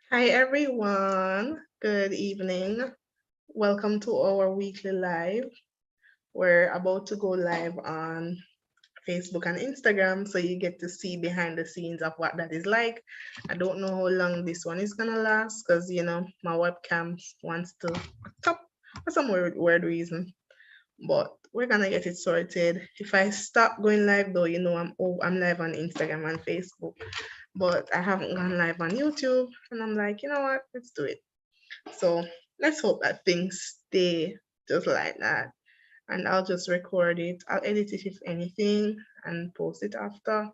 Hi everyone, good evening. Welcome to our weekly live. We're about to go live on Facebook and Instagram, so you get to see behind the scenes of what that is like. I don't know how long this one is gonna last because my webcam wants to stop for some weird reason, but we're gonna get it sorted. If I stop going live though, I'm live on Instagram and Facebook, but I haven't gone live on YouTube, and I'm like, you know what, let's do it. So let's hope that things stay just like that. And I'll just record it. I'll edit it if anything and post it after.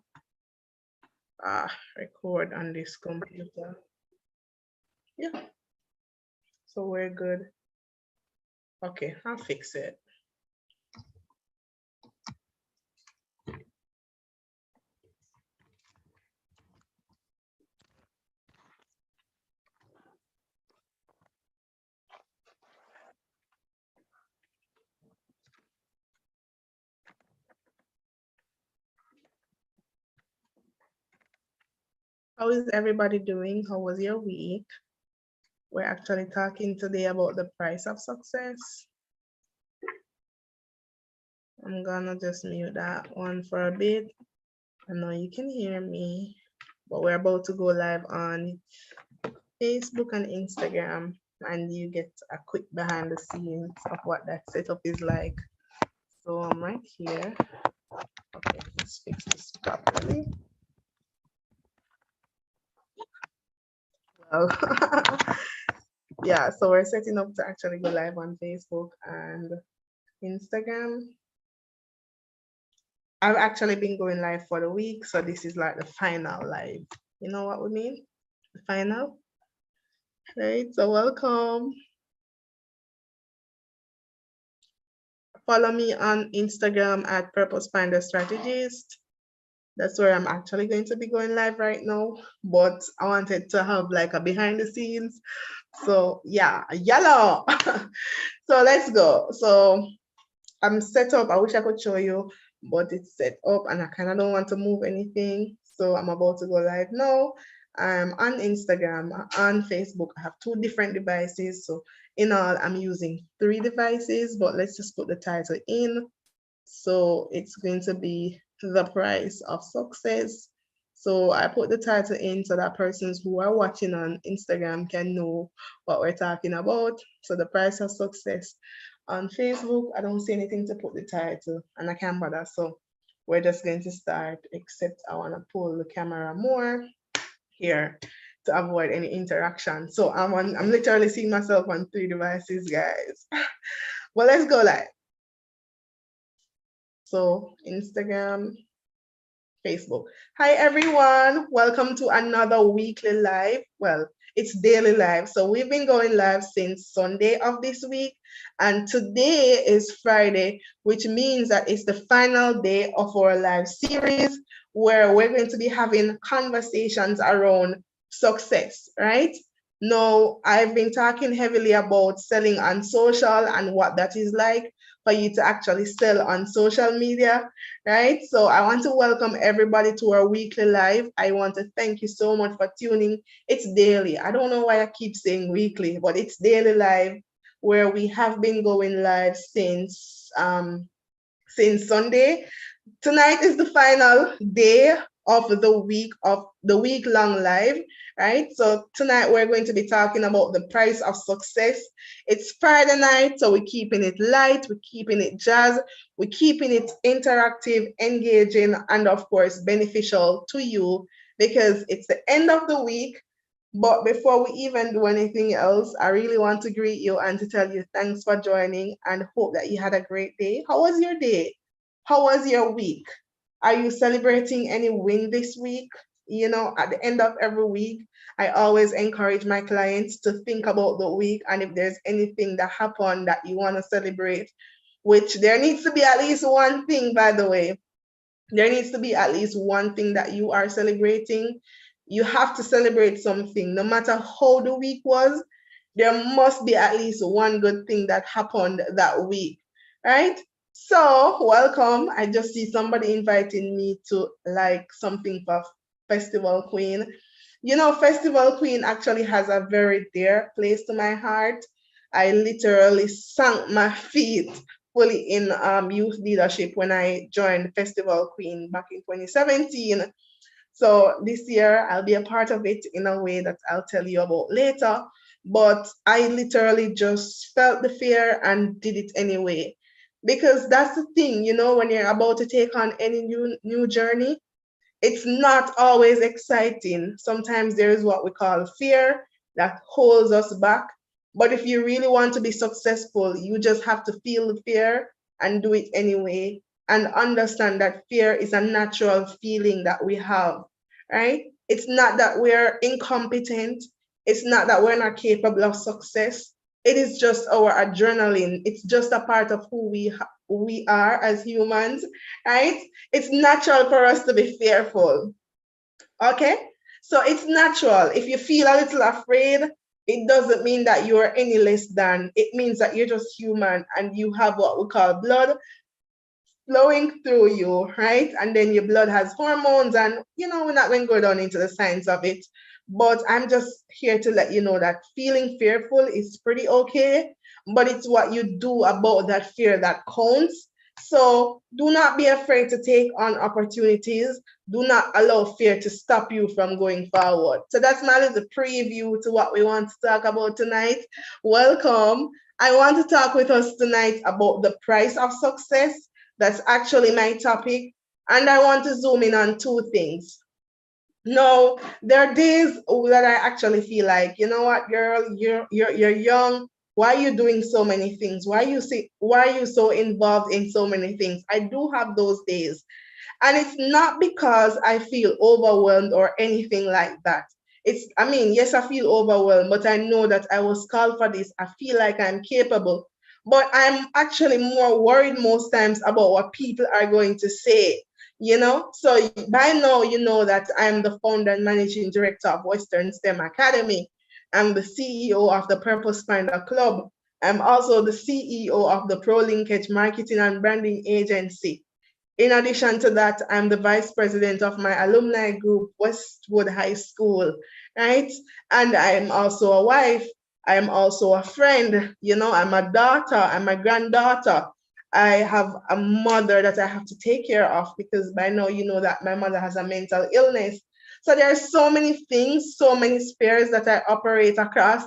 Record on this computer. Yeah, so we're good. Okay, I'll fix it. How is everybody doing? How was your week? We're actually talking today about the price of success. I'm gonna just mute that one for a bit. I know you can hear me, but we're about to go live on Facebook and Instagram, and you get a quick behind the scenes of what that setup is like. So I'm right here. Okay, let's fix this properly. Well, yeah, so we're setting up to actually go live on Facebook and Instagram. I've actually been going live for the week, so this is like the final live. You know what we mean? The final, right? So welcome. Follow me on Instagram at Purpose Finder Strategist. That's where I'm actually going to be going live right now. But I wanted to have like a behind the scenes. So yeah, yellow. So let's go. So I'm set up. I wish I could show you, but it's set up and I kind of don't want to move anything. So I'm about to go live now. I'm on Instagram, on Facebook. I have two different devices. So in all, I'm using three devices, but let's just put the title in. So it's going to be the price of success. So I put the title in so that persons who are watching on Instagram can know what we're talking about. So the price of success. On Facebook, I don't see anything to put the title and I can't bother. So we're just going to start, except I want to pull the camera more here to avoid any interaction. So I'm literally seeing myself on three devices, guys. Well, let's go live. So Instagram, Facebook. Hi everyone, welcome to another weekly live. Well, it's daily live. So we've been going live since Sunday of this week, and today is Friday, which means that it's the final day of our live series where we're going to be having conversations around success, right? Now, I've been talking heavily about selling on social and what that is like for you to actually sell on social media, right? So I want to welcome everybody to our weekly live. I want to thank you so much for tuning. It's daily. I don't know why I keep saying weekly, but it's daily live where we have been going live since Sunday. Tonight is the final day of the week long live, right? So tonight we're going to be talking about the price of success. It's Friday night, so we're keeping it light, we're keeping it jazz, we're keeping it interactive, engaging, and of course beneficial to you because it's the end of the week. But before we even do anything else, I really want to greet you and to tell you thanks for joining and hope that you had a great day. How was your day? How was your week? Are you celebrating any win this week? You know, at the end of every week, I always encourage my clients to think about the week and if there's anything that happened that you want to celebrate, which there needs to be at least one thing, by the way. There needs to be at least one thing that you are celebrating. You have to celebrate something. No matter how the week was, there must be at least one good thing that happened that week, right? So, welcome. I just see somebody inviting me to like something for Festival Queen. You know, Festival Queen actually has a very dear place to my heart. I literally sank my feet fully in youth leadership when I joined Festival Queen back in 2017. So this year I'll be a part of it in a way that I'll tell you about later. But I literally just felt the fear and did it anyway. Because that's the thing, you know, when you're about to take on any new journey, it's not always exciting. Sometimes there is what we call fear that holds us back. But if you really want to be successful, you just have to feel the fear and do it anyway, and understand that fear is a natural feeling that we have, right? It's not that we're incompetent, it's not that we're not capable of success. It is just our adrenaline. It's just a part of who we are as humans, right? It's natural for us to be fearful. Okay? So it's natural. If you feel a little afraid, it doesn't mean that you are any less than. It means that you're just human and you have what we call blood flowing through you, right? And then your blood has hormones, and we're not going to go down into the science of it. But I'm just here to let you know that feeling fearful is pretty okay, but it's what you do about that fear that counts. So do not be afraid to take on opportunities. Do not allow fear to stop you from going forward. So that's my little preview to what we want to talk about tonight. Welcome. I want to talk with us tonight about the price of success. That's actually my topic. And I want to zoom in on two things. No, there are days that I actually feel like, you know what, girl, you're young. Why are you doing so many things? Why are you so involved in so many things? I do have those days. And it's not because I feel overwhelmed or anything like that. I mean, yes, I feel overwhelmed, but I know that I was called for this. I feel like I'm capable. But I'm actually more worried most times about what people are going to say. So by now, you know that I'm the founder and managing director of Western STEM Academy. I'm the CEO of the Purpose Finder Club. I'm also the CEO of the Pro Linkage Marketing and Branding Agency. In addition to that, I'm the vice president of my alumni group, Westwood High School, right? And I'm also a wife. I'm also a friend. I'm a daughter. I'm a granddaughter. I have a mother that I have to take care of because by now you know that my mother has a mental illness. So there are so many things, so many spheres that I operate across.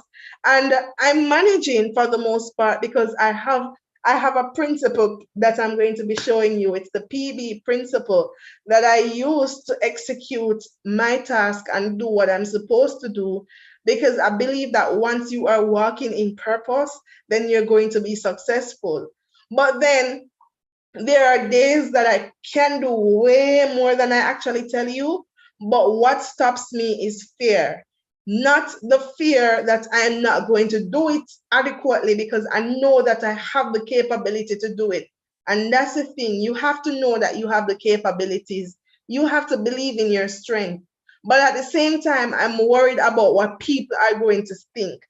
And I'm managing for the most part because I have a principle that I'm going to be showing you. It's the PB principle that I use to execute my task and do what I'm supposed to do. Because I believe that once you are walking in purpose, then you're going to be successful. But then there are days that I can do way more than I actually tell you. But what stops me is fear. Not the fear that I'm not going to do it adequately because I know that I have the capability to do it. And that's the thing. You have to know that you have the capabilities. You have to believe in your strength. But at the same time, I'm worried about what people are going to think.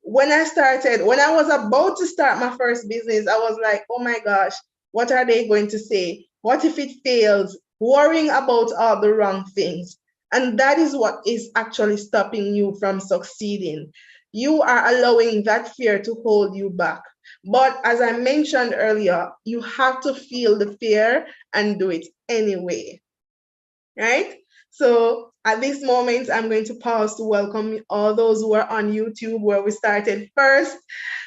When I was about to start my first business, I was like, oh my gosh, what are they going to say? What if it fails? Worrying about all the wrong things. And that is what is actually stopping you from succeeding. You are allowing that fear to hold you back. But as I mentioned earlier, you have to feel the fear and do it anyway, right? So at this moment, I'm going to pause to welcome all those who are on YouTube where we started first.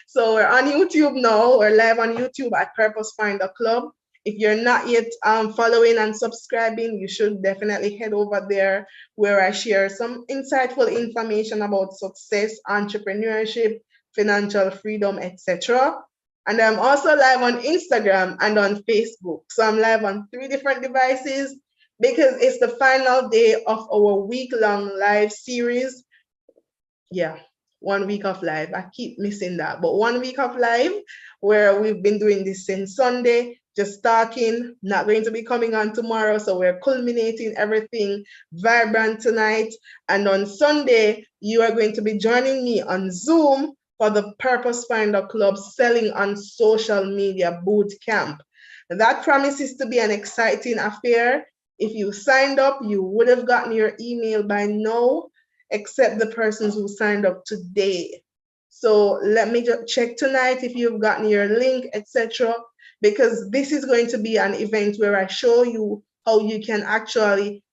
So we're on YouTube now. We're live on YouTube at Purpose Finder Club. If you're not yet following and subscribing, you should definitely head over there where I share some insightful information about success, entrepreneurship, financial freedom, etc. And I'm also live on Instagram and on Facebook. So I'm live on 3 different devices because it's the final day of our week-long live series. Yeah, 1 week of live. I keep missing that, but 1 week of live where we've been doing this since Sunday, just talking, not going to be coming on tomorrow. So we're culminating everything vibrant tonight. And on Sunday, you are going to be joining me on Zoom for the Purpose Finder Club Selling on Social Media Boot Camp. That promises to be an exciting affair. If you signed up, you would have gotten your email by now. except the persons who signed up today. So let me just check tonight if you've gotten your link, etc. Because this is going to be an event where I show you how you can actually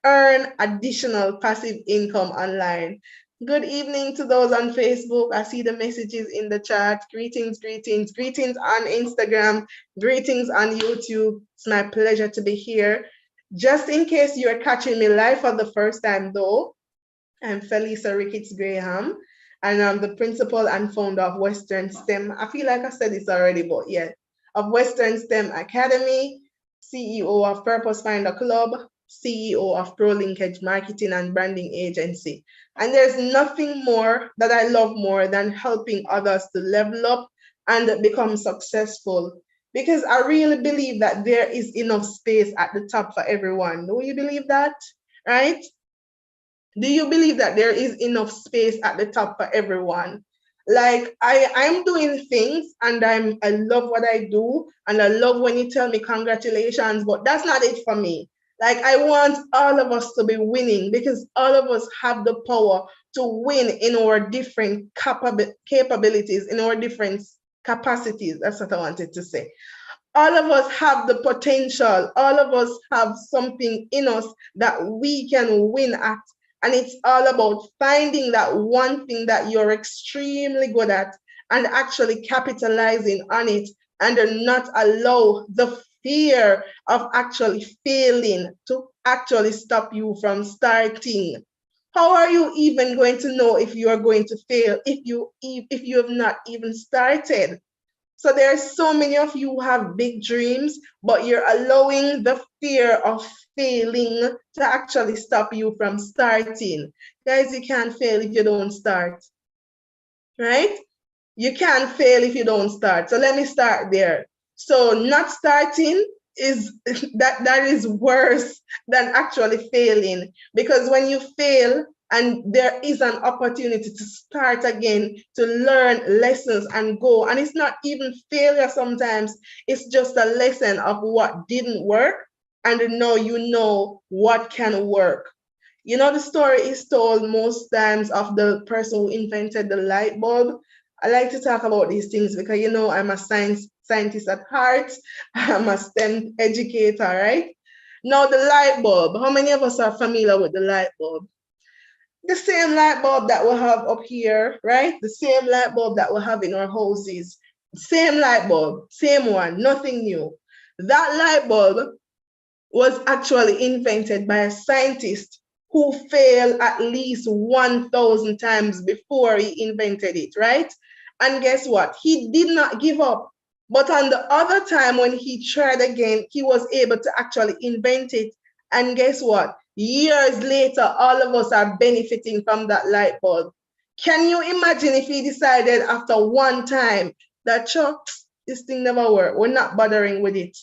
earn additional passive income online. Good evening to those on Facebook. I see the messages in the chat. Greetings, greetings, greetings on Instagram, greetings on YouTube. It's my pleasure to be here. Just in case you're catching me live for the first time though, I'm Felisa Ricketts Graham, and I'm the principal and founder of Western STEM. I feel like I said this already, but yeah, of Western STEM Academy, CEO of Purpose Finder Club, CEO of Pro Linkage Marketing and Branding Agency. And there's nothing more that I love more than helping others to level up and become successful. Because I really believe that there is enough space at the top for everyone. Do you believe that? Right? Do you believe that there is enough space at the top for everyone? Like I'm doing things and I love what I do and I love when you tell me congratulations, but that's not it for me. Like I want all of us to be winning because all of us have the power to win in our different capabilities, in our different capacities. That's what I wanted to say. All of us have the potential. All of us have something in us that we can win at. And it's all about finding that one thing that you're extremely good at and actually capitalizing on it and not allow the fear of actually failing to actually stop you from starting. How are you even going to know if you are going to fail if you have not even started? So there are so many of you who have big dreams, but you're allowing the fear of failing to actually stop you from starting. Guys, you can't fail if you don't start, right? You can't fail if you don't start. So let me start there. So not starting is that is worse than actually failing, because when you fail and there is an opportunity to start again, to learn lessons and go, and it's not even failure sometimes, it's just a lesson of what didn't work, and now you know what can work. You know, the story is told most times of the person who invented the light bulb. I like to talk about these things because, you know, I'm a scientist at heart. I'm a STEM educator, right? Now, the light bulb, how many of us are familiar with the light bulb? The same light bulb that we have up here, right? The same light bulb that we have in our houses. Same light bulb, same one, nothing new. That light bulb was actually invented by a scientist who failed at least 1,000 times before he invented it, right? And guess what? He did not give up. But on the other time, when he tried again, he was able to actually invent it. And guess what? Years later, all of us are benefiting from that light bulb. Can you imagine if he decided after one time that, sure, this thing never worked, we're not bothering with it?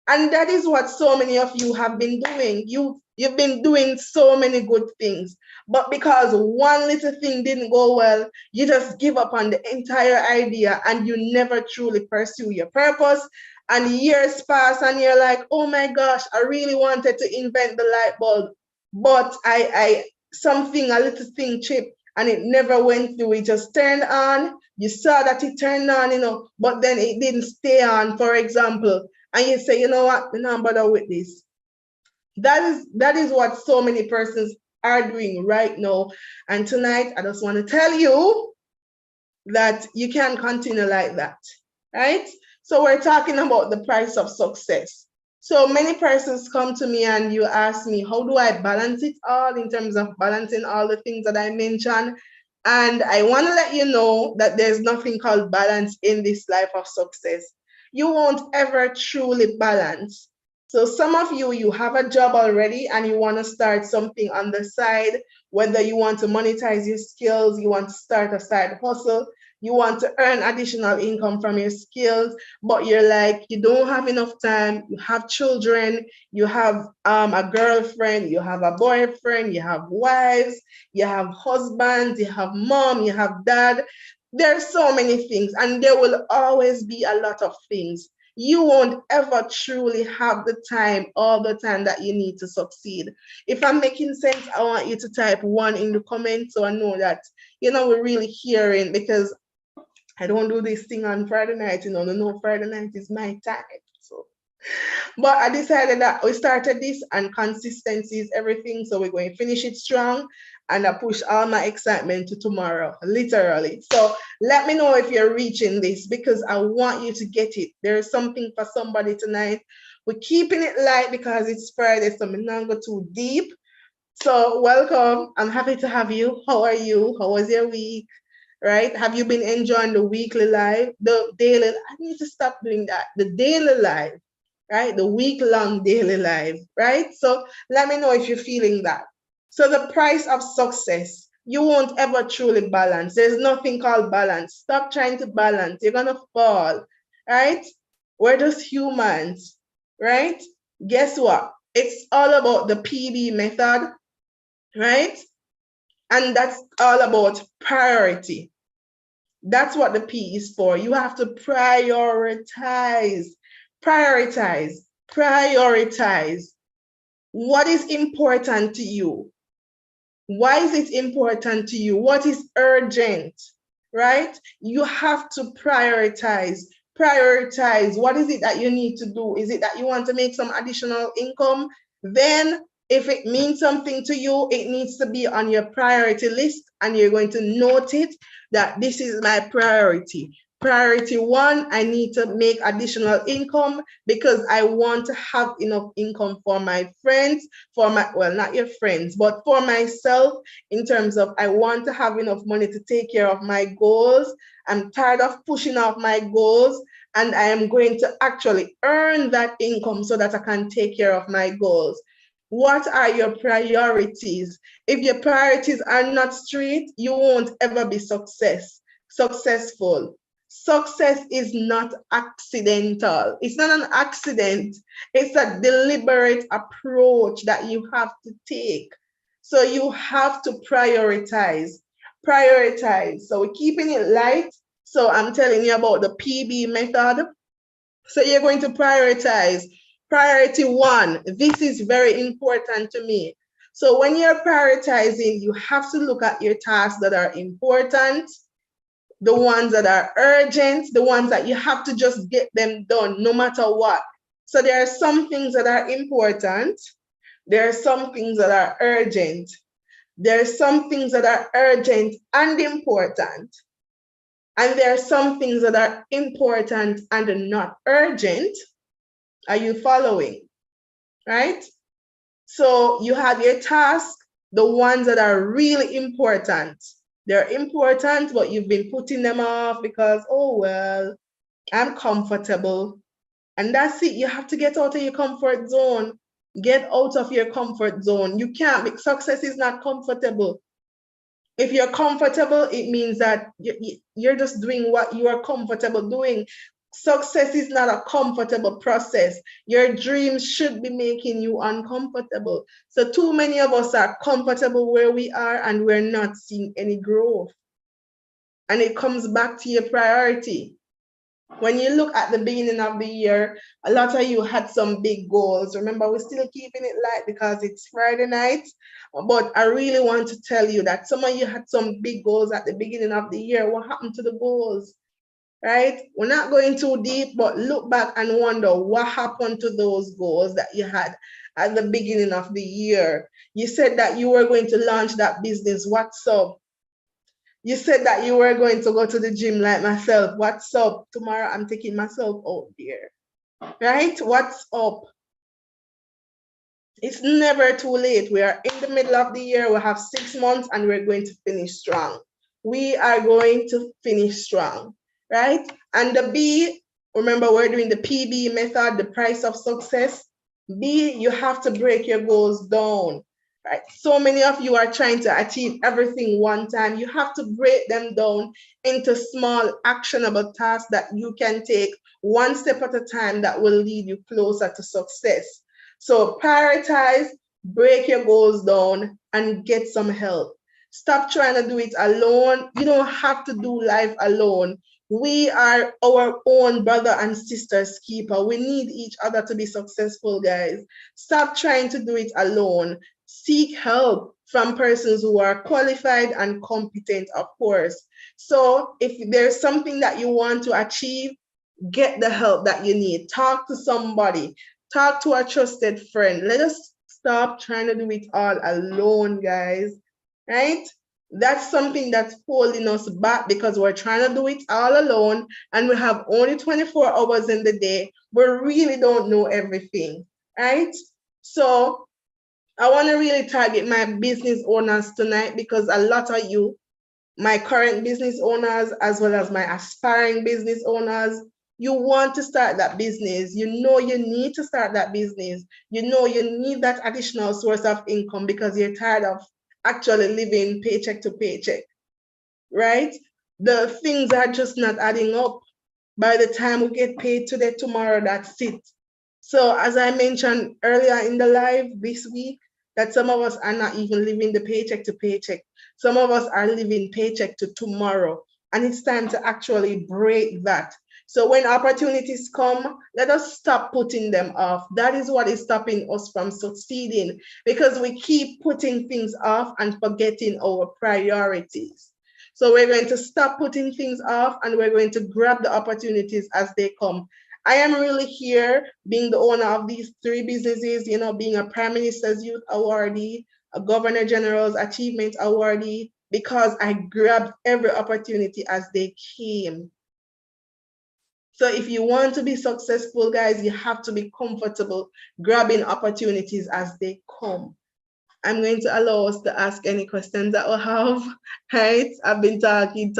And that is what so many of you have been doing. You've been doing so many good things, but because one little thing didn't go well, you just give up on the entire idea and you never truly pursue your purpose. And years pass and you're like, oh my gosh, I really wanted to invent the light bulb, but a little thing chipped and it never went through. It just turned on. You saw that it turned on, but then it didn't stay on, for example. And you say, you know what, I'm not bother with this. That is what so many persons are doing right now. And tonight, I just want to tell you that you can continue like that, right? So we're talking about the price of success. So many persons come to me and you ask me, how do I balance it all in terms of balancing all the things that I mentioned? And I want to let you know that there's nothing called balance in this life of success. You won't ever truly balance. So some of you, you have a job already and you want to start something on the side, whether you want to monetize your skills, you want to start a side hustle, you want to earn additional income from your skills, but you're like, you don't have enough time, you have children, you have a girlfriend, you have a boyfriend, you have wives, you have husbands, you have mom, you have dad. There's so many things, and there will always be a lot of things. you won't ever truly have the time, all the time that you need to succeed. If I'm making sense, I want you to type 1 in the comments so I know that, we're really hearing, because I don't do this thing on Friday night, no, Friday night is my time. So, but I decided that we started this and consistency is everything. So we're going to finish it strong, and I push all my excitement to tomorrow, literally. So let me know if you're reaching this, because I want you to get it. There is something for somebody tonight. We're keeping it light because it's Friday, so I'm not go too deep. So welcome. I'm happy to have you. How are you? How was your week? Right? Have you been enjoying the weekly live, the daily? I need to stop doing that. The daily live, right? The week-long daily live, right? So let me know if you're feeling that. So the price of success, you won't ever truly balance. There's nothing called balance. Stop trying to balance. You're gonna fall, right? We're just humans, right? Guess what? It's all about the PB method, right? And that's all about priority. That's what the P is for. You have to prioritize, prioritize, prioritize. What is important to you? Why is it important to you? What is urgent, right? You have to prioritize. Prioritize. What is it that you need to do? Is it that you want to make some additional income? Then, if it means something to you, it needs to be on your priority list, and you're going to note it that this is my priority. Priority 1, I need to make additional income because I want to have enough income for my friends, for my, well, not your friends, but for myself, in terms of I want to have enough money to take care of my goals. I'm tired of pushing off my goals, and I am going to actually earn that income so that I can take care of my goals. What are your priorities? If your priorities are not straight, you won't ever be successful. Success is not accidental. It's not an accident. It's a deliberate approach that you have to take. So you have to prioritize. Prioritize. So we're keeping it light. So I'm telling you about the PB method. So you're going to prioritize. Priority 1, this is very important to me. So when you're prioritizing, you have to look at your tasks that are important, the ones that are urgent, the ones that you have to just get them done no matter what. So there are some things that are important. There are some things that are urgent. There are some things that are urgent and important. And there are some things that are important and not urgent. Are you following? Right? So you have your task, the ones that are really important. They're important, but you've been putting them off because, oh, well, I'm comfortable. And that's it. You have to get out of your comfort zone. Get out of your comfort zone. You can't, because success is not comfortable. If you're comfortable, it means that you're just doing what you are comfortable doing. Success is not a comfortable process. Your dreams should be making you uncomfortable. So too many of us are comfortable where we are and we're not seeing any growth. And it comes back to your priority. When you look at the beginning of the year, a lot of you had some big goals. Remember, we're still keeping it light because it's Friday night. But I really want to tell you that some of you had some big goals at the beginning of the year. What happened to the goals? Right? We're not going too deep, but look back and wonder what happened to those goals that you had at the beginning of the year. You said that you were going to launch that business. What's up? You said that you were going to go to the gym like myself. What's up? Tomorrow I'm taking myself out there. Right? What's up? It's never too late. We are in the middle of the year. We have 6 months and we're going to finish strong. We are going to finish strong, right? And the B, remember we're doing the PB method, the price of success. B, you have to break your goals down, right? So many of you are trying to achieve everything one time. You have to break them down into small actionable tasks that you can take one step at a time that will lead you closer to success. So prioritize, break your goals down, and get some help. Stop trying to do it alone. You don't have to do life alone. We are our own brother and sister's keeper. We need each other to be successful, guys. Stop trying to do it alone. Seek help from persons who are qualified and competent, of course. So if there's something that you want to achieve, get the help that you need. Talk to somebody. Talk to a trusted friend. Let us stop trying to do it all alone, guys. Right? That's something that's holding us back because we're trying to do it all alone and we have only 24 hours in the day. We really don't know everything. Right? So I want to really target my business owners tonight because a lot of you, my current business owners, as well as my aspiring business owners, you want to start that business. You know you need to start that business. You know you need that additional source of income because you're tired of actually living paycheck to paycheck, right? The things are just not adding up. By the time we get paid today, tomorrow, that's it. So as I mentioned earlier in the live this week, that some of us are not even living the paycheck to paycheck. Some of us are living paycheck to tomorrow. And it's time to actually break that. So when opportunities come, let us stop putting them off. That is what is stopping us from succeeding because we keep putting things off and forgetting our priorities. So we're going to stop putting things off and we're going to grab the opportunities as they come. I am really here being the owner of these three businesses, you know, being a Prime Minister's Youth Awardee, a Governor General's Achievement Awardee, because I grabbed every opportunity as they came. So if you want to be successful, guys, you have to be comfortable grabbing opportunities as they come. I'm going to allow us to ask any questions that we have, right? I've been talking.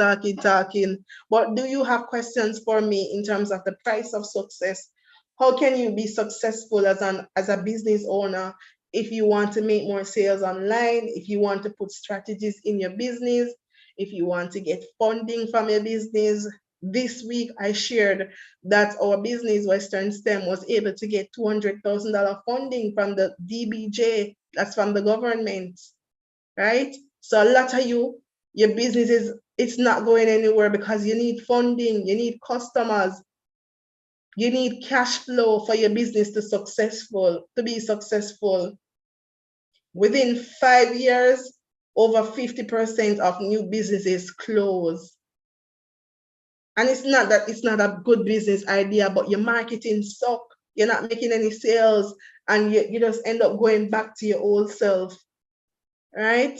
But do you have questions for me in terms of the price of success? How can you be successful as a business owner if you want to make more sales online, if you want to put strategies in your business, if you want to get funding from your business? This week, I shared that our business, Western STEM, was able to get $200,000 funding from the DBJ, that's from the government, right? So a lot of you, your business it's not going anywhere because you need funding, you need customers, you need cash flow for your business to be successful. Within 5 years, over 50% of new businesses close. And it's not that it's not a good business idea, but your marketing suck. You're not making any sales and you just end up going back to your old self, right?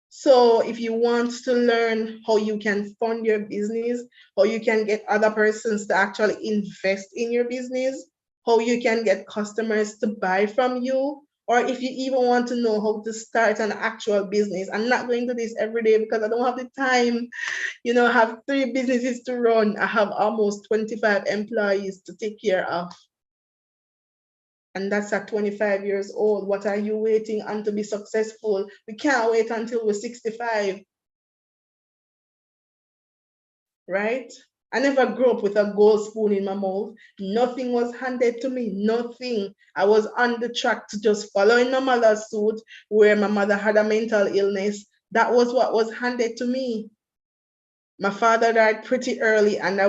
So if you want to learn how you can fund your business, how you can get other persons to actually invest in your business, how you can get customers to buy from you, or if you even want to know how to start an actual business. I'm not going to this every day because I don't have the time. You know, I have 3 businesses to run. I have almost 25 employees to take care of. And that's at 25 years old. What are you waiting on to be successful? We can't wait until we're 65, right? I never grew up with a gold spoon in my mouth. Nothing was handed to me, nothing. I was on the track to just follow in my mother's suit where my mother had a mental illness. That was what was handed to me. My father died pretty early and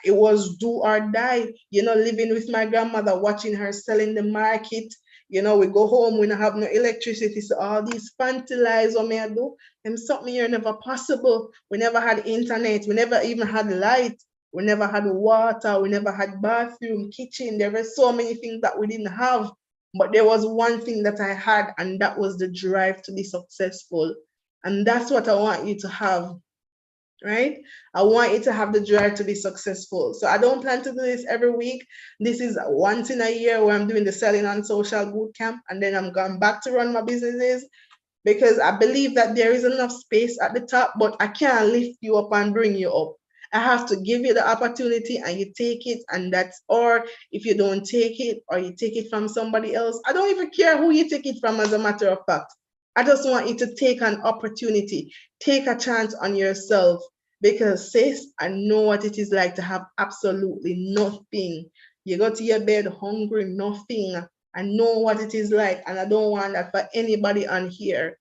it was do or die, you know, living with my grandmother, watching her selling the market. You know, we go home, we don't have no electricity. So all these fancy lies what may I do, them something here never possible. We never had internet, we never even had light, we never had water, we never had bathroom, kitchen. There were so many things that we didn't have. But there was one thing that I had, and that was the drive to be successful. And that's what I want you to have, right? I want you to have the drive to be successful. So I don't plan to do this every week. This is once in a year where I'm doing the selling on social boot camp, and then I'm going back to run my businesses because I believe that there is enough space at the top, but I can't lift you up and bring you up. I have to give you the opportunity and you take it, and that's, or if you don't take it or you take it from somebody else, I don't even care who you take it from, as a matter of fact. I just want you to take an opportunity, take a chance on yourself, because sis, I know what it is like to have absolutely nothing. You go to your bed hungry, nothing. I know what it is like, and I don't want that for anybody on here.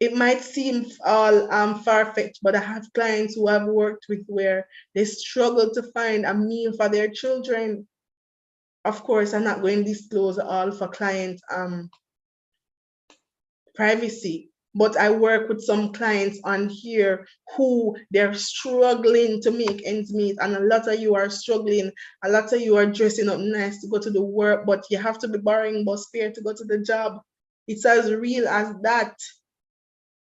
It might seem all far-fetched, but I have clients who I've worked with where they struggle to find a meal for their children. Of course, I'm not going to disclose all for client privacy, but I work with some clients on here who they're struggling to make ends meet, and a lot of you are struggling. A lot of you are dressing up nice to go to the work, but you have to be borrowing bus fare to go to the job. It's as real as that,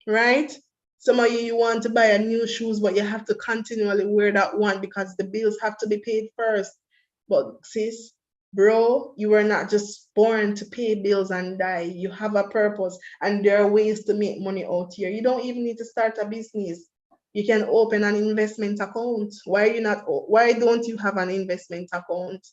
right? Some of you want to buy a new shoes, but you have to continually wear that one because the bills have to be paid first. But sis, bro, you were not just born to pay bills and die. You have a purpose, and there are ways to make money out here. You don't even need to start a business. You can open an investment account. Why don't you have an investment account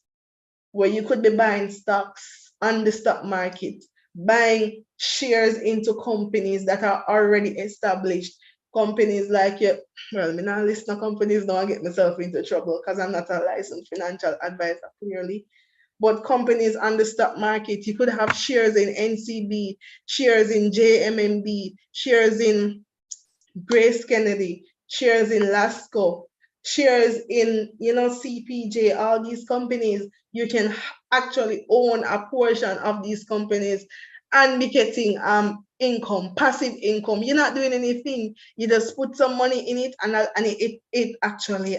where you could be buying stocks on the stock market, buying shares into companies that are already established? Companies like you, well, I'm not list of companies, don't get myself into trouble because I'm not a licensed financial advisor, clearly. But companies on the stock market, you could have shares in NCB, shares in JMMB, shares in Grace Kennedy, shares in Lasco, shares in, CPJ, all these companies. You can actually own a portion of these companies and be getting income, passive income. You're not doing anything. You just put some money in it, and it actually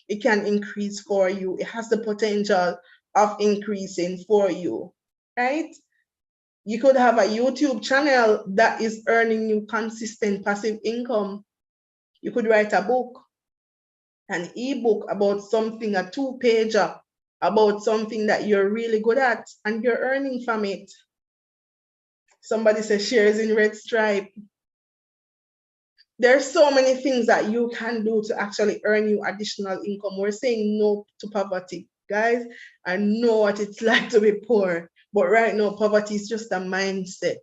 it can increase for you. It has the potential of increasing for you, right? You could have a YouTube channel that is earning you consistent passive income. You could write a book, an ebook about something, a two-pager about something that you're really good at, and you're earning from it. Somebody says shares in Red Stripe. There's so many things that you can do to actually earn you additional income. We're saying no to poverty, guys. I know what it's like to be poor, but right now poverty is just a mindset.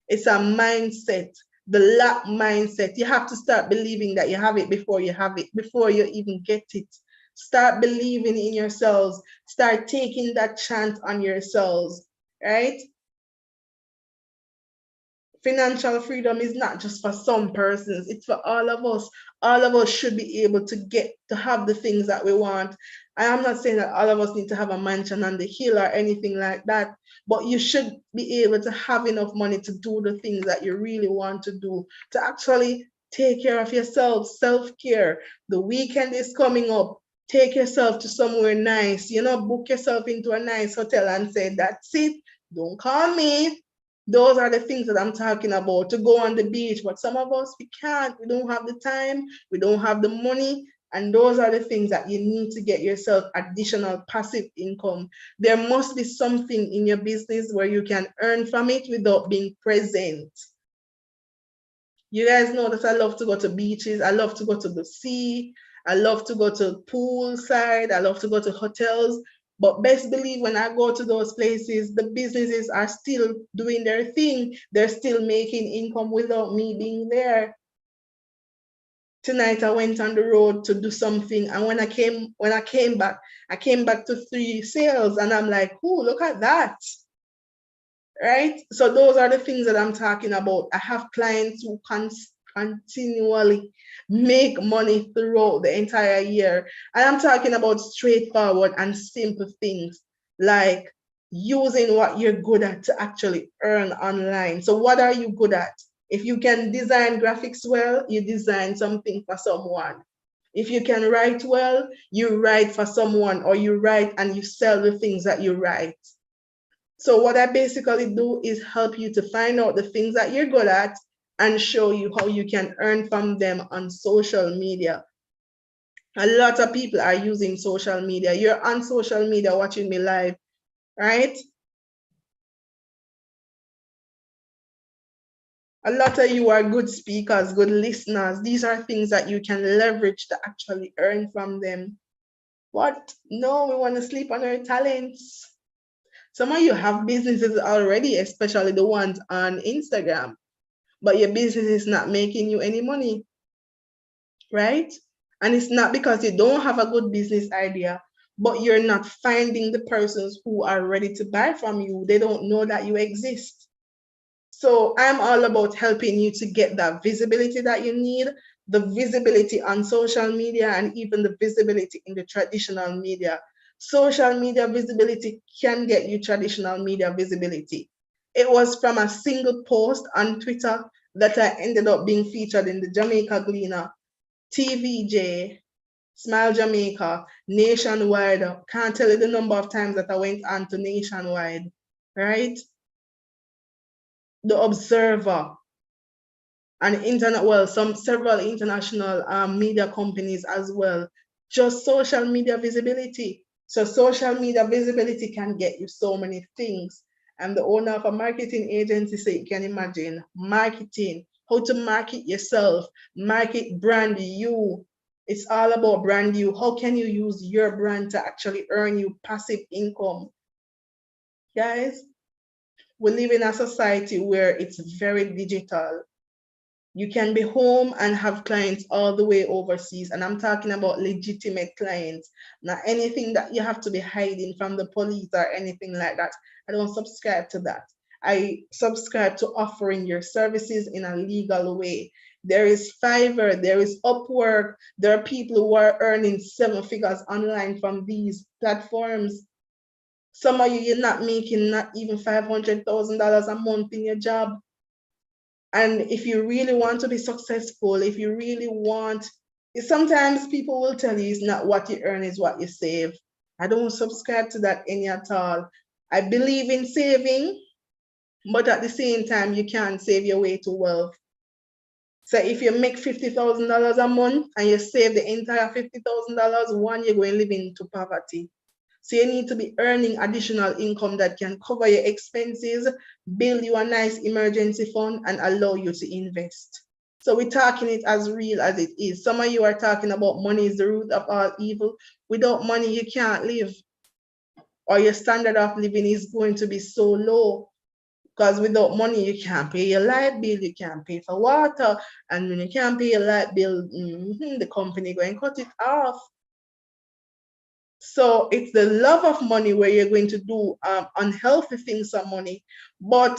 It's a mindset, the lack mindset. You have to start believing that you have it, before you even get it. Start believing in yourselves. Start taking that chance on yourselves, right? Financial freedom is not just for some persons, it's for all of us. All of us should be able to have the things that we want. I am not saying that all of us need to have a mansion on the hill or anything like that, but you should be able to have enough money to do the things that you really want to do, to actually take care of yourself. Self-care. The weekend is coming up. Take yourself to somewhere nice, book yourself into a nice hotel and say, that's it, don't call me. Those are the things that I'm talking about, to go on the beach. But some of us, we can't. We don't have the time. We don't have the money. And those are the things that you need to get yourself additional passive income. There must be something in your business where you can earn from it without being present. You guys know that I love to go to beaches. I love to go to the sea. I love to go to poolside. I love to go to hotels. But best believe when I go to those places, the businesses are still doing their thing. They're still making income without me being there. Tonight I went on the road to do something, and when I came back, I came back to 3 sales, and I'm like, "Ooh, look at that." Right? So those are the things that I'm talking about. I have clients who continually make money throughout the entire year. And I'm talking about straightforward and simple things like using what you're good at to actually earn online. So what are you good at? If you can design graphics well, you design something for someone. If you can write well, you write for someone, or you write and you sell the things that you write. So what I basically do is help you to find out the things that you're good at and show you how you can earn from them on social media. A lot of people are using social media. You're on social media watching me live, right? A lot of you are good speakers, good listeners. These are things that you can leverage to actually earn from them. What? No, we want to sleep on our talents. Some of you have businesses already, especially the ones on Instagram, but your business is not making you any money, right? And it's not because you don't have a good business idea, but you're not finding the persons who are ready to buy from you. They don't know that you exist. So I'm all about helping you to get that visibility that you need, the visibility on social media and even the visibility in the traditional media. Social media visibility can get you traditional media visibility. It was from a single post on Twitter that I ended up being featured in the Jamaica Gleaner, TVJ, Smile Jamaica, Nationwide. Can't tell you the number of times that I went on to Nationwide, right? The Observer, and internet, well, some several international media companies as well. Just social media visibility. So social media visibility can get you so many things. I'm the owner of a marketing agency, so you can imagine marketing, how to market yourself, market brand you. It's all about brand you. How can you use your brand to actually earn you passive income? Guys, we live in a society where it's very digital. You can be home and have clients all the way overseas. And I'm talking about legitimate clients, not anything that you have to be hiding from the police or anything like that. I don't subscribe to that. I subscribe to offering your services in a legal way. There is Fiverr, there is Upwork, there are people who are earning 7 figures online from these platforms. Some of you, you're not making not even $500,000 a month in your job. And if you really want to be successful, if you really want, sometimes people will tell you it's not what you earn, is what you save. I don't subscribe to that any at all. I believe in saving, but at the same time, you can't save your way to wealth. So if you make $50,000 a month and you save the entire $50,000, one, you're going to live into poverty. So you need to be earning additional income that can cover your expenses, build you a nice emergency fund, and allow you to invest. So we're talking it as real as it is. Some of you are talking about money is the root of all evil. Without money, you can't live, or your standard of living is going to be so low. Because without money, you can't pay your light bill, you can't pay for water, and when you can't pay your light bill, the company going to cut it off. So it's the love of money where you're going to do unhealthy things for money. But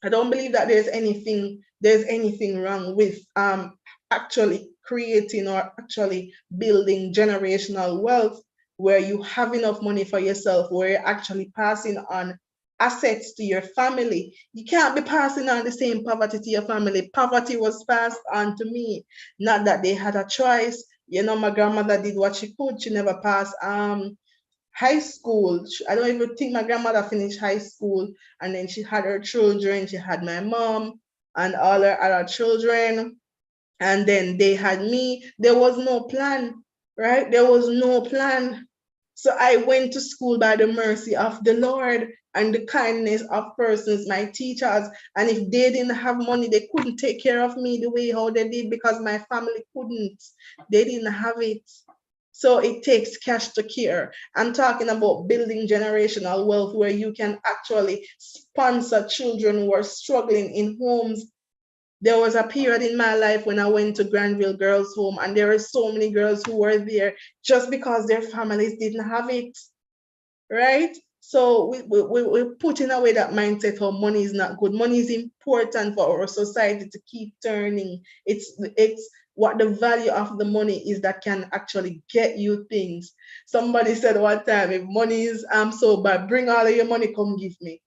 I don't believe that there's anything wrong with actually creating or actually building generational wealth where you have enough money for yourself, where you're actually passing on assets to your family. You can't be passing on the same poverty to your family. Poverty was passed on to me, not that they had a choice. You know, my grandmother did what she could. She never passed high school. I don't even think my grandmother finished high school. And then she had her children. She had my mom and all her other children. And then they had me. There was no plan, right? There was no plan. So I went to school by the mercy of the Lord and the kindness of persons, my teachers. And if they didn't have money, they couldn't take care of me the way how they did because my family couldn't. They didn't have it. So it takes cash to care. I'm talking about building generational wealth where you can actually sponsor children who are struggling in homes. There was a period in my life when I went to Granville Girls Home, and there were so many girls who were there just because their families didn't have it, right? So we're putting away that mindset of money is not good. Money is important for our society to keep turning. It's what the value of the money is that can actually get you things. Somebody said one time, if money is so bad, bring all of your money, come give me.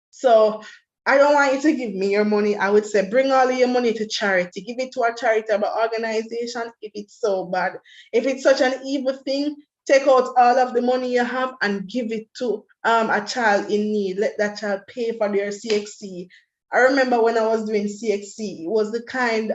So I don't want you to give me your money. I would say bring all of your money to charity. Give it to a charitable organization if it's so bad. If it's such an evil thing, take out all of the money you have and give it to a child in need. Let that child pay for their CXC. I remember when I was doing CXC, it was the kind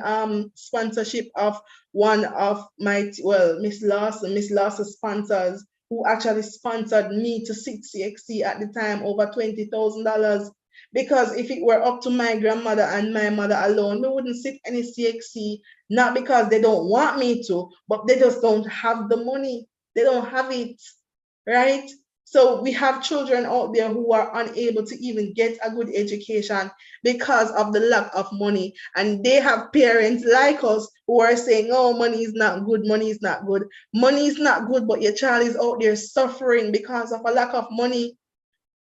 sponsorship of one of my, well, Miss Lawson's sponsors who actually sponsored me to sit CXC at the time over $20,000. Because if it were up to my grandmother and my mother alone, we wouldn't sit any CXC, not because they don't want me to, but they just don't have the money. They don't have it, right? So we have children out there who are unable to even get a good education because of the lack of money. And they have parents like us who are saying, oh, money is not good, money is not good. Money is not good, but your child is out there suffering because of a lack of money.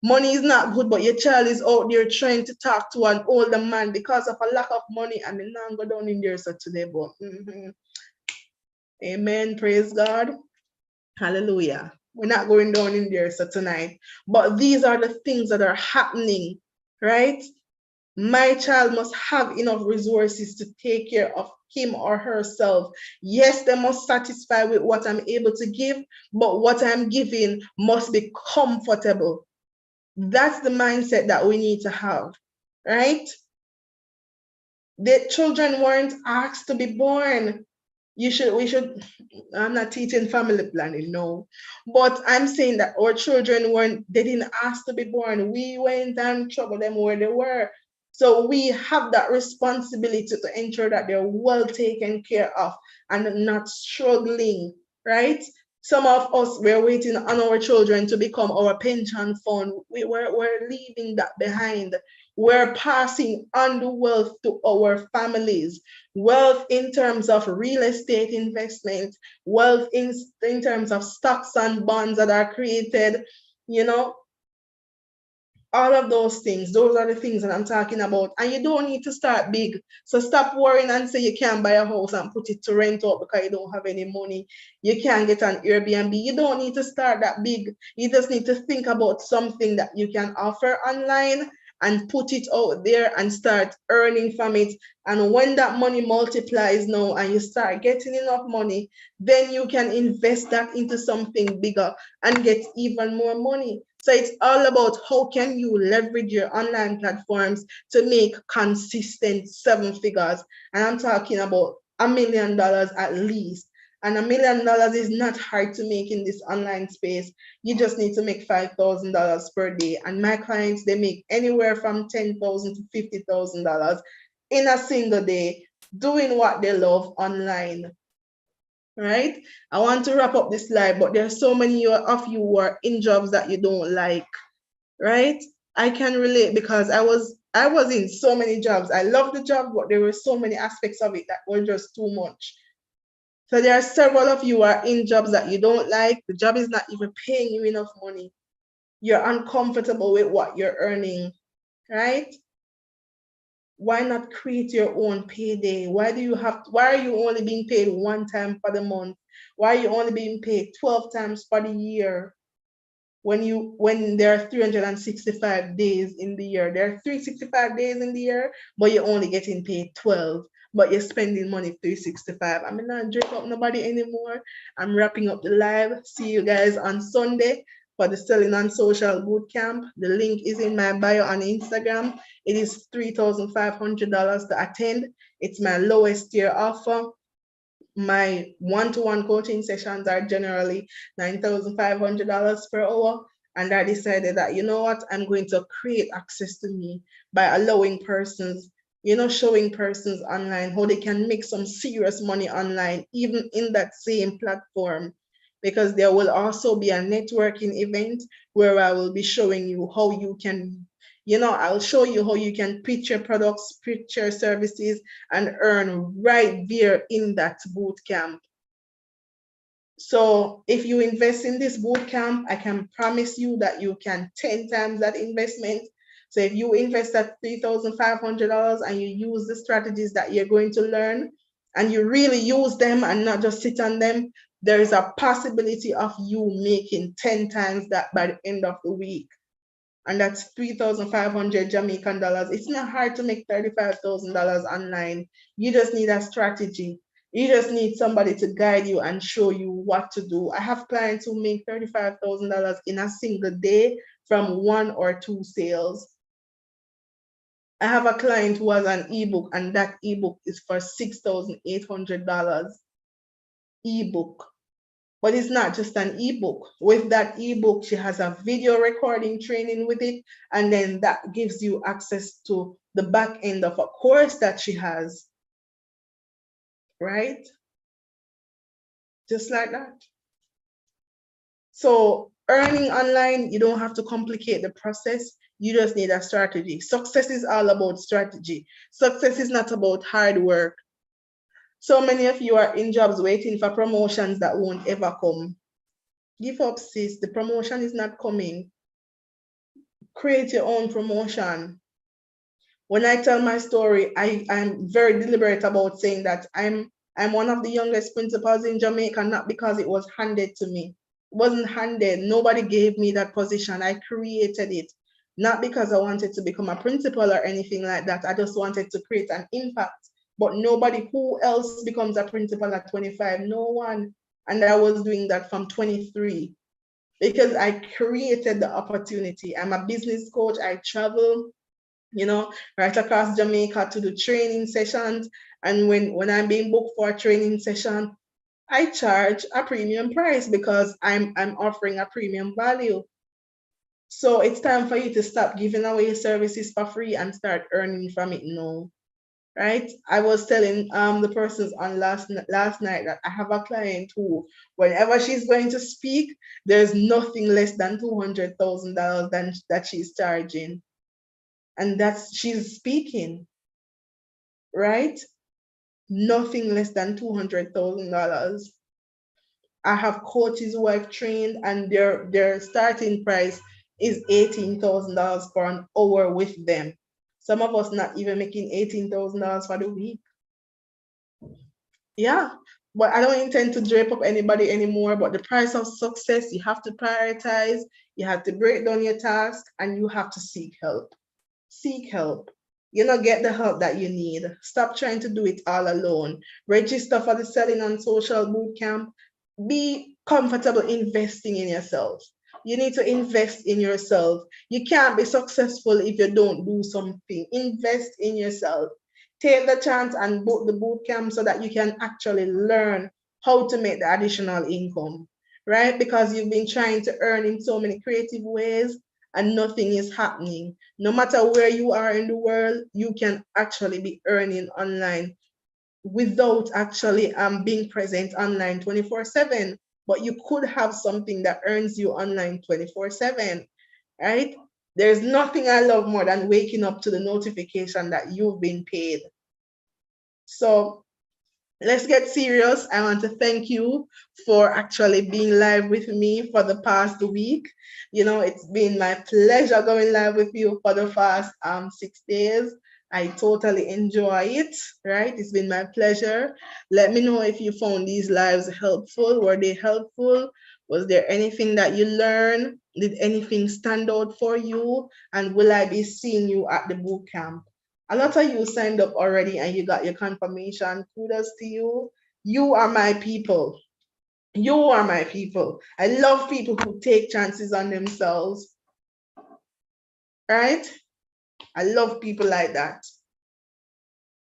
Money is not good, but your child is out there trying to talk to an older man because of a lack of money. I mean, now go down in there so today, but amen. Praise God. Hallelujah. We're not going down in there so tonight. But these are the things that are happening, right? My child must have enough resources to take care of him or herself. Yes, they must satisfy with what I'm able to give, but what I'm giving must be comfortable. That's the mindset that we need to have, right? The children weren't asked to be born. We should, I'm not teaching family planning, no. But I'm saying that our children they didn't ask to be born. We went and troubled them where they were. So we have that responsibility to ensure that they're well taken care of and not struggling, right? Some of us, we're waiting on our children to become our pension fund. We're leaving that behind. We're passing on the wealth to our families. Wealth in terms of real estate investment, wealth in terms of stocks and bonds that are created, you know, all of those things. Those are the things that I'm talking about. And you don't need to start big. So stop worrying and say you can't buy a house and put it to rent out because you don't have any money. You can't get an Airbnb. You don't need to start that big. You just need to think about something that you can offer online and put it out there and start earning from it. And when that money multiplies now and you start getting enough money, then you can invest that into something bigger and get even more money. So it's all about how can you leverage your online platforms to make consistent 7 figures. And I'm talking about $1 million at least. And $1 million is not hard to make in this online space. You just need to make $5,000 per day. And my clients, they make anywhere from $10,000 to $50,000 in a single day doing what they love online. Right? I want to wrap up this live, but there are so many of you who are in jobs that you don't like, right? I can relate because I was in so many jobs. I love the job, but there were so many aspects of it that were just too much. So there are several of you who are in jobs that you don't like. The job is not even paying you enough money. You're uncomfortable with what you're earning, right? Why not create your own payday? Why are you only being paid one time for the month? Why are you only being paid 12 times for the year? When there are 365 days in the year. There are 365 days in the year, but you're only getting paid 12. But you're spending money 365. I'm not drink up nobody anymore. I'm wrapping up the live. See you guys on Sunday for the Selling on Social Bootcamp. The link is in my bio on Instagram. It is $3,500 to attend. It's my lowest tier offer. My one-to-one coaching sessions are generally $9,500 per hour. And I decided that, you know what, I'm going to create access to me by allowing persons, showing persons online how they can make some serious money online, even in that same platform. Because there will also be a networking event where I will be showing you how you can, I'll show you how you can pitch your products, pitch your services, and earn right there in that boot camp. So if you invest in this boot camp, I can promise you that you can 10 times that investment. So if you invest at $3,500 and you use the strategies that you're going to learn and you really use them and not just sit on them, there is a possibility of you making 10 times that by the end of the week. And that's 3,500 Jamaican dollars. It's not hard to make $35,000 online. You just need a strategy. You just need somebody to guide you and show you what to do. I have clients who make $35,000 in a single day from 1 or 2 sales. I have a client who has an ebook, and that ebook is for $6,800 ebook. But it's not just an ebook. With that ebook, she has a video recording training with it, and then that gives you access to the back end of a course that she has, right? Just like that. So earning online, you don't have to complicate the process. You just need a strategy. Success is all about strategy. Success is not about hard work. So many of you are in jobs waiting for promotions that won't ever come. Give up, sis. The promotion is not coming. Create your own promotion. When I tell my story, I'm very deliberate about saying that I'm one of the youngest principals in Jamaica, not because it was handed to me. It wasn't handed. Nobody gave me that position. I created it. Not because I wanted to become a principal or anything like that. I just wanted to create an impact. But nobody who else becomes a principal at 25, no one. And I was doing that from 23 because I created the opportunity. I'm a business coach. I travel, right across Jamaica to do training sessions. And when I'm being booked for a training session, I charge a premium price because I'm offering a premium value. So it's time for you to stop giving away your services for free and start earning from it now. Right? I was telling the persons on last night that I have a client who, whenever she's going to speak, there's nothing less than $200,000 than that she's charging, and that's she's speaking, right? Nothing less than $200,000. I have coaches who I've trained, and their starting price is $18,000 for an hour with them. Some of us not even making $18,000 for the week. Yeah, but I don't intend to drape up anybody anymore. But the price of success, you have to prioritize, you have to break down your task, and you have to seek help. Seek help. Get the help that you need. Stop trying to do it all alone. Register for the Selling on Social Bootcamp. Be comfortable investing in yourself. You need to invest in yourself. You can't be successful if you don't do something. Invest in yourself. Take the chance and book the boot camp so that you can actually learn how to make the additional income, right? Because you've been trying to earn in so many creative ways and nothing is happening. No matter where you are in the world, you can actually be earning online without actually being present online 24/7. But you could have something that earns you online 24/7, right? There's nothing I love more than waking up to the notification that you've been paid. So let's get serious. I want to thank you for actually being live with me for the past week. It's been my pleasure going live with you for the past 6 days. I totally enjoy it, right? It's been my pleasure. Let me know if you found these lives helpful. Were they helpful? Was there anything that you learned? Did anything stand out for you? And will I be seeing you at the boot camp? A lot of you signed up already and you got your confirmation. Kudos to you. You are my people. You are my people. I love people who take chances on themselves, right? I love people like that.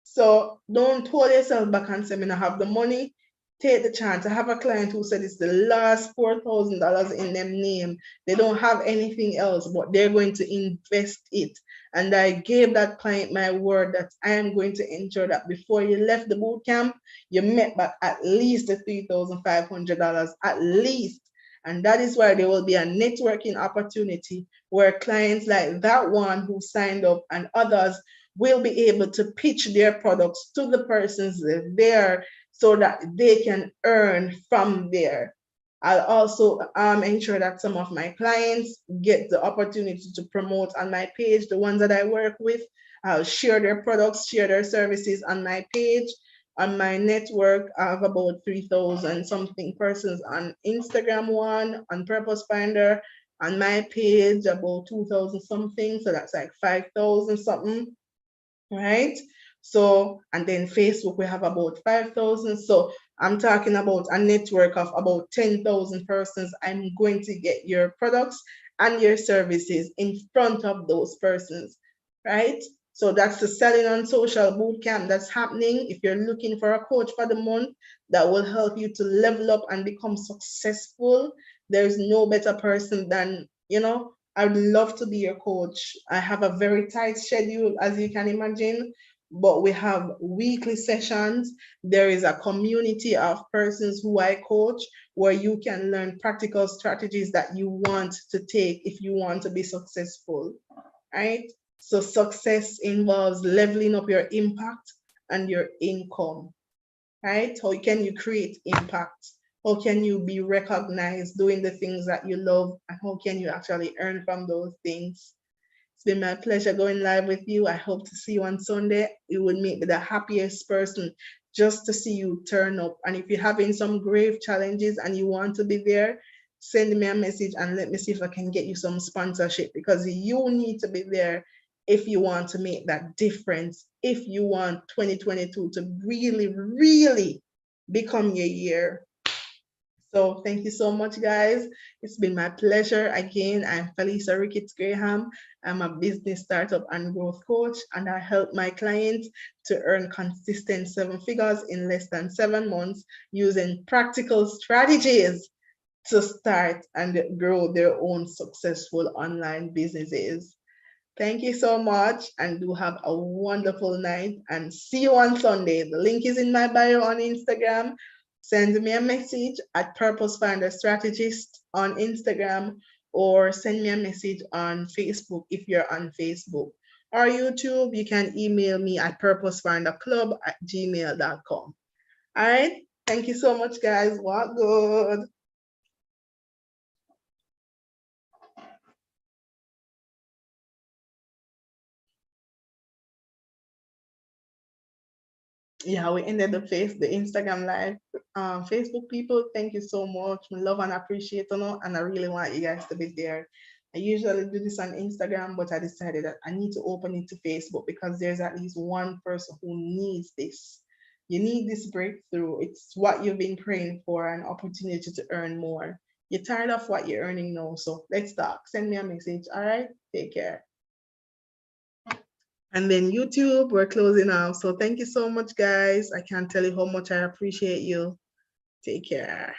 So don't hold yourself back and say, I don't have the money. Take the chance. I have a client who said it's the last $4,000 in them name. They don't have anything else, but they're going to invest it. And I gave that client my word that I am going to ensure that before you left the boot camp, you met back at least the $3,500, at least. And that is why there will be a networking opportunity where clients like that one who signed up and others will be able to pitch their products to the persons there so that they can earn from there. I'll also ensure that some of my clients get the opportunity to promote on my page, the ones that I work with. I'll share their products, share their services on my page. On my network, I have about 3,000 something persons on Instagram, one on Purpose Finder. On my page, about 2,000 something, so that's like 5,000 something, right? So, and then Facebook, we have about 5,000. So I'm talking about a network of about 10,000 persons. I'm going to get your products and your services in front of those persons, right? So that's the Selling on Social Bootcamp that's happening. If you're looking for a coach for the month that will help you to level up and become successful, there's no better person than, I would love to be your coach. I have a very tight schedule, as you can imagine, but we have weekly sessions. There is a community of persons who I coach where you can learn practical strategies that you want to take if you want to be successful, right? So success involves leveling up your impact and your income, right? How can you create impact? How can you be recognized doing the things that you love? And how can you actually earn from those things? It's been my pleasure going live with you. I hope to see you on Sunday. It would make me the happiest person just to see you turn up. And if you're having some grave challenges and you want to be there, send me a message and let me see if I can get you some sponsorship, because you need to be there if you want to make that difference. If you want 2022 to really, really become your year. So thank you so much, guys. It's been my pleasure. Again, I'm Felisa Ricketts Graham. I'm a business startup and growth coach, and I help my clients to earn consistent seven figures in less than 7 months using practical strategies to start and grow their own successful online businesses. Thank you so much, and do have a wonderful night, and see you on Sunday. The link is in my bio on Instagram. Send me a message at Purpose Finder Strategist on Instagram, or send me a message on Facebook if you're on Facebook. Or YouTube, you can email me at purposefinderclub@gmail.com. All right. Thank you so much, guys. Walk good. Yeah, we ended the Instagram live. Facebook people, thank you so much. We love and appreciate you, and I really want you guys to be there. I usually do this on Instagram, but I decided that I need to open it to Facebook because there's at least one person who needs this. You need this breakthrough. It's what you've been praying for, an opportunity to earn more. You're tired of what you're earning now, so let's talk. Send me a message. All right, take care. And then YouTube, we're closing out. So thank you so much, guys. I can't tell you how much I appreciate you. Take care.